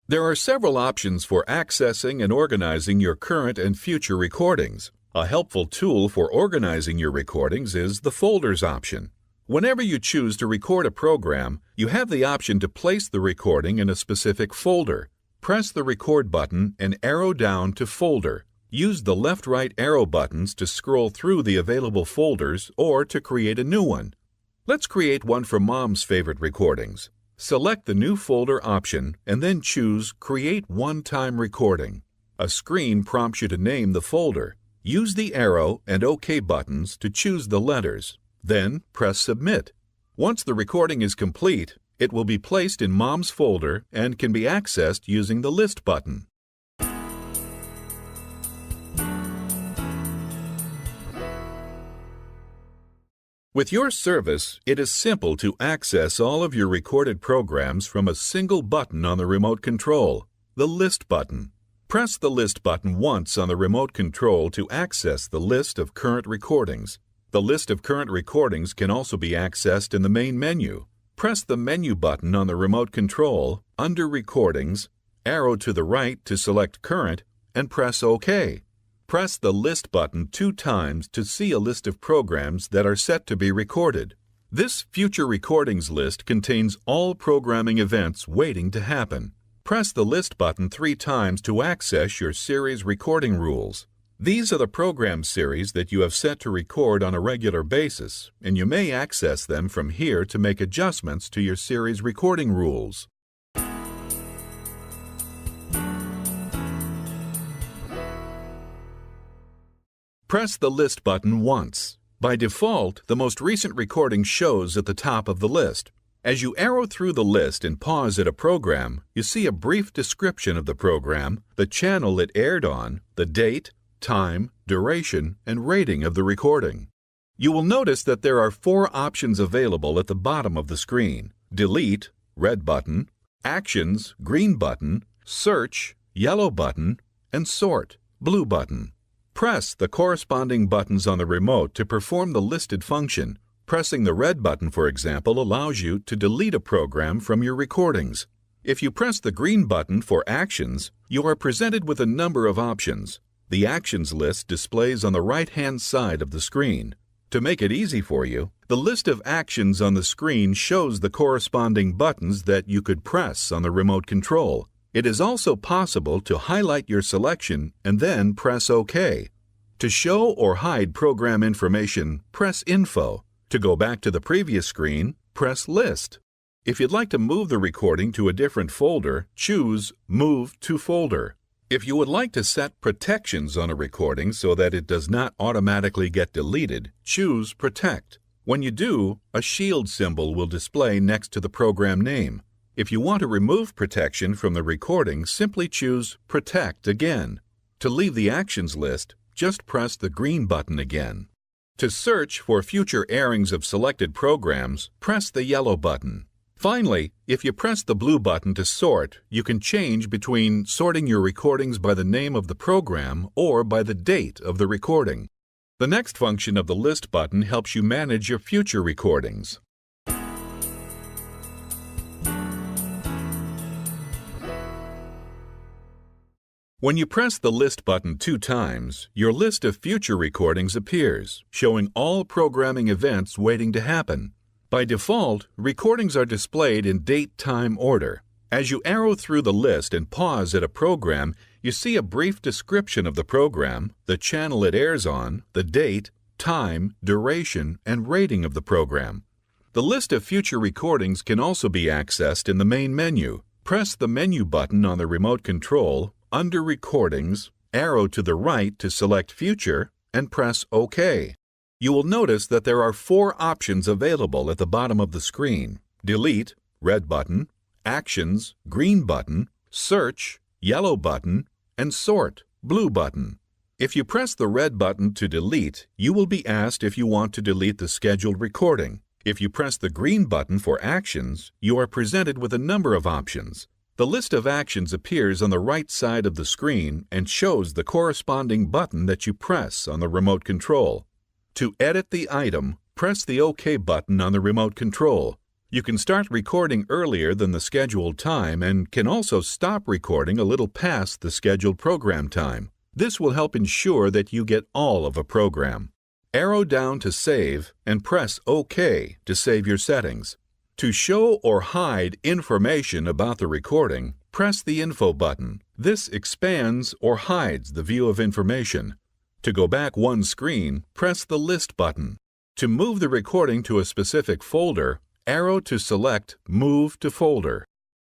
There are several options for accessing and organizing your current and future recordings. A helpful tool for organizing your recordings is the Folders option. Whenever you choose to record a program, you have the option to place the recording in a specific folder. Press the Record button and arrow down to Folder. Use the left-right arrow buttons to scroll through the available folders or to create a new one. Let's create one for Mom's favorite recordings. Select the New Folder option and then choose Create One-Time Recording. A screen prompts you to name the folder. Use the arrow and OK buttons to choose the letters. Then press Submit. Once the recording is complete, it will be placed in Mom's folder and can be accessed using the List button. With your service, it is simple to access all of your recorded programs from a single button on the remote control, the List button. Press the List button once on the remote control to access the list of current recordings. The list of current recordings can also be accessed in the main menu. Press the Menu button on the remote control, under Recordings, arrow to the right to select Current, and press OK. Press the List button 2 times to see a list of programs that are set to be recorded. This Future Recordings list contains all programming events waiting to happen. Press the List button 3 times to access your series recording rules. These are the program series that you have set to record on a regular basis, and you may access them from here to make adjustments to your series recording rules. Press the List button once. By default, the most recent recording shows at the top of the list. As you arrow through the list and pause at a program, you see a brief description of the program, the channel it aired on, the date, time, duration, and rating of the recording. You will notice that there are 4 options available at the bottom of the screen: Delete, red button, Actions, green button, Search, yellow button, and Sort, blue button. Press the corresponding buttons on the remote to perform the listed function. Pressing the red button, for example, allows you to delete a program from your recordings. If you press the green button for Actions, you are presented with a number of options. The Actions list displays on the right-hand side of the screen. To make it easy for you, the list of actions on the screen shows the corresponding buttons that you could press on the remote control. It is also possible to highlight your selection and then press OK. To show or hide program information, press Info. To go back to the previous screen, press List. If you'd like to move the recording to a different folder, choose Move to Folder. If you would like to set protections on a recording so that it does not automatically get deleted, choose Protect. When you do, a shield symbol will display next to the program name. If you want to remove protection from the recording, simply choose Protect again. To leave the Actions list, just press the green button again. To search for future airings of selected programs, press the yellow button. Finally, if you press the blue button to sort, you can change between sorting your recordings by the name of the program or by the date of the recording. The next function of the List button helps you manage your future recordings. When you press the List button 2 times, your list of future recordings appears, showing all programming events waiting to happen. By default, recordings are displayed in date-time order. As you arrow through the list and pause at a program, you see a brief description of the program, the channel it airs on, the date, time, duration, and rating of the program. The list of future recordings can also be accessed in the main menu. Press the Menu button on the remote control, under Recordings, arrow to the right to select Future, and press OK. You will notice that there are 4 options available at the bottom of the screen: Delete, red button, Actions, green button, Search, yellow button, and Sort, blue button. If you press the red button to delete, you will be asked if you want to delete the scheduled recording. If you press the green button for Actions, you are presented with a number of options. The list of actions appears on the right side of the screen and shows the corresponding button that you press on the remote control. To edit the item, press the OK button on the remote control. You can start recording earlier than the scheduled time and can also stop recording a little past the scheduled program time. This will help ensure that you get all of a program. Arrow down to save and press OK to save your settings. To show or hide information about the recording, press the Info button. This expands or hides the view of information. To go back one screen, press the List button. To move the recording to a specific folder, arrow to select Move to Folder.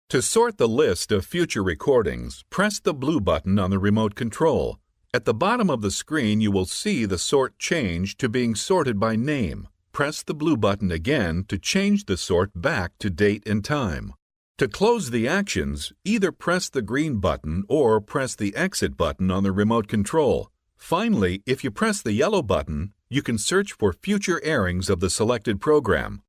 To sort the list of future recordings, press the blue button on the remote control. At the bottom of the screen, you will see the sort change to being sorted by name. Press the blue button again to change the sort back to date and time. To close the actions, either press the green button or press the Exit button on the remote control. Finally, if you press the yellow button, you can search for future airings of the selected program.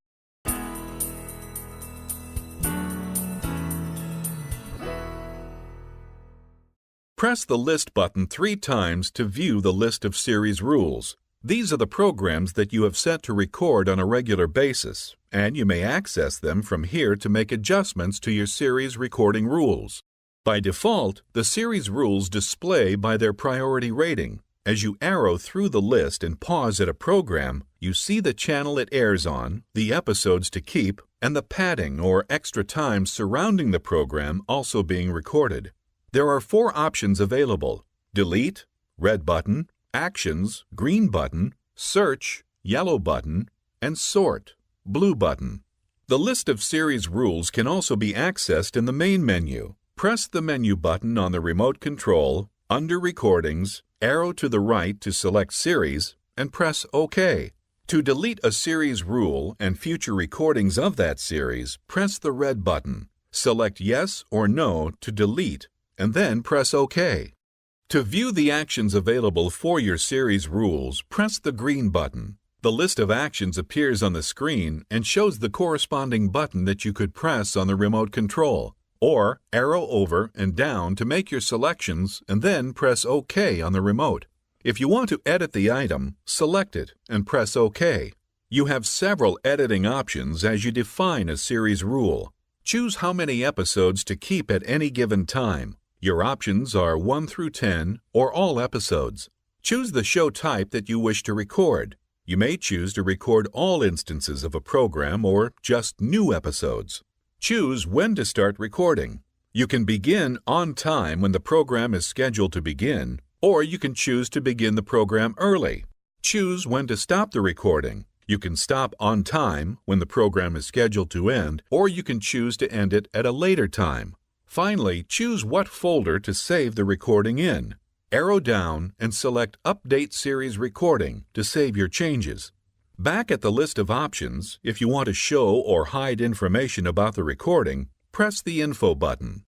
Press the List button 3 times to view the list of series rules. These are the programs that you have set to record on a regular basis, and you may access them from here to make adjustments to your series recording rules. By default, the series rules display by their priority rating. As you arrow through the list and pause at a program, you see the channel it airs on, the episodes to keep, and the padding or extra time surrounding the program also being recorded. There are 4 options available: Delete, red button, Actions, green button, Search, yellow button, and Sort, blue button. The list of series rules can also be accessed in the main menu. Press the menu button on the remote control, under Recordings, arrow to the right to select Series, and press OK. To delete a series rule and future recordings of that series, press the red button. Select Yes or No to delete, and then press OK. To view the actions available for your series rules, press the green button. The list of actions appears on the screen and shows the corresponding button that you could press on the remote control, or arrow over and down to make your selections and then press OK on the remote. If you want to edit the item, select it and press OK. You have several editing options as you define a series rule. Choose how many episodes to keep at any given time. Your options are 1 through 10 or all episodes. Choose the show type that you wish to record. You may choose to record all instances of a program or just new episodes. Choose when to start recording. You can begin on time when the program is scheduled to begin, or you can choose to begin the program early. Choose when to stop the recording. You can stop on time when the program is scheduled to end, or you can choose to end it at a later time. Finally, choose what folder to save the recording in. Arrow down and select Update Series Recording to save your changes. Back at the list of options, if you want to show or hide information about the recording, press the Info button.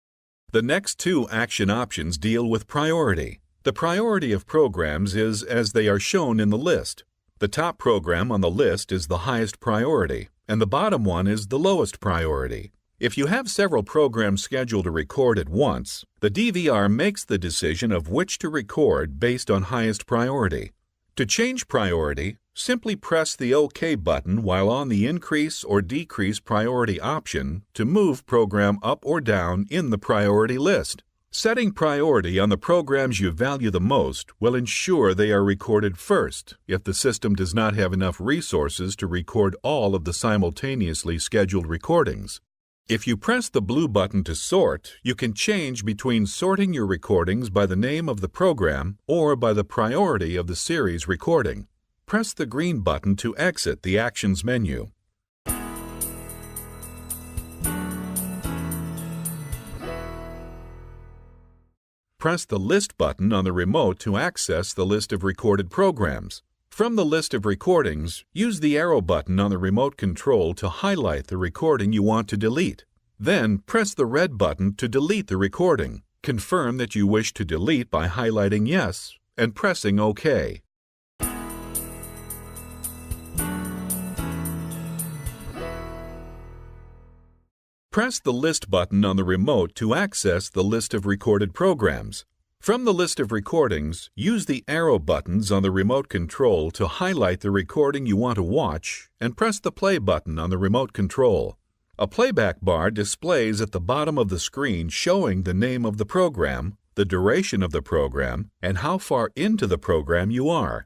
The next 2 action options deal with priority. The priority of programs is as they are shown in the list. The top program on the list is the highest priority, and the bottom one is the lowest priority. If you have several programs scheduled to record at once, the DVR makes the decision of which to record based on highest priority. To change priority, simply press the OK button while on the increase or decrease priority option to move program up or down in the priority list. Setting priority on the programs you value the most will ensure they are recorded first if the system does not have enough resources to record all of the simultaneously scheduled recordings. If you press the blue button to sort, you can change between sorting your recordings by the name of the program or by the priority of the series recording. Press the green button to exit the Actions menu. Press the List button on the remote to access the list of recorded programs. From the list of recordings, use the arrow button on the remote control to highlight the recording you want to delete. Then press the red button to delete the recording. Confirm that you wish to delete by highlighting Yes and pressing OK. Press the List button on the remote to access the list of recorded programs. From the list of recordings, use the arrow buttons on the remote control to highlight the recording you want to watch and press the play button on the remote control. A playback bar displays at the bottom of the screen showing the name of the program, the duration of the program, and how far into the program you are.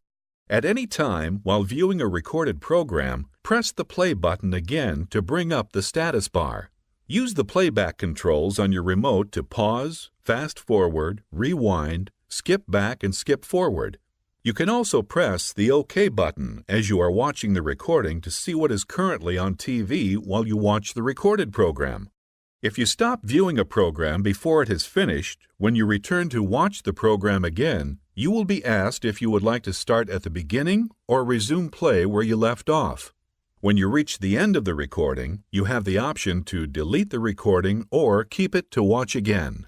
At any time while viewing a recorded program, press the play button again to bring up the status bar. Use the playback controls on your remote to pause, fast forward, rewind, skip back, and skip forward. You can also press the OK button as you are watching the recording to see what is currently on TV while you watch the recorded program. If you stop viewing a program before it has finished, when you return to watch the program again, you will be asked if you would like to start at the beginning or resume play where you left off. When you reach the end of the recording, you have the option to delete the recording or keep it to watch again.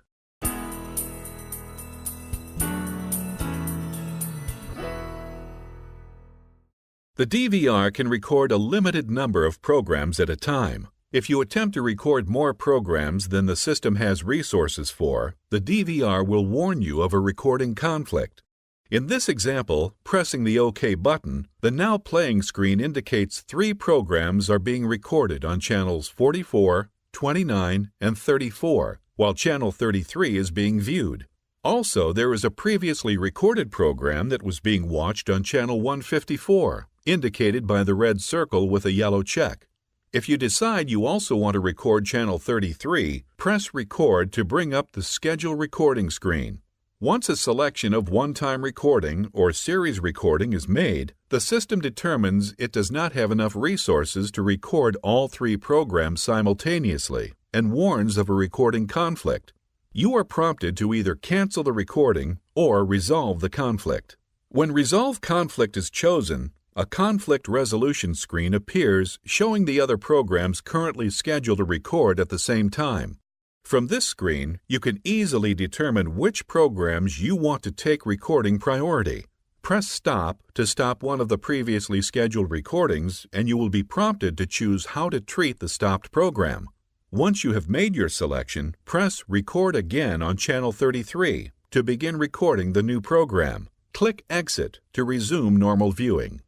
The DVR can record a limited number of programs at a time. If you attempt to record more programs than the system has resources for, the DVR will warn you of a recording conflict. In this example, pressing the OK button, the now playing screen indicates 3 programs are being recorded on channels 44, 29, and 34, while channel 33 is being viewed. Also, there is a previously recorded program that was being watched on channel 154, indicated by the red circle with a yellow check. If you decide you also want to record channel 33, press Record to bring up the Schedule Recording screen. Once a selection of one-time recording or series recording is made, the system determines it does not have enough resources to record all 3 programs simultaneously and warns of a recording conflict. You are prompted to either cancel the recording or resolve the conflict. When Resolve Conflict is chosen, a conflict resolution screen appears showing the other programs currently scheduled to record at the same time. From this screen, you can easily determine which programs you want to take recording priority. Press Stop to stop one of the previously scheduled recordings, and you will be prompted to choose how to treat the stopped program. Once you have made your selection, press Record again on channel 33 to begin recording the new program. Click Exit to resume normal viewing.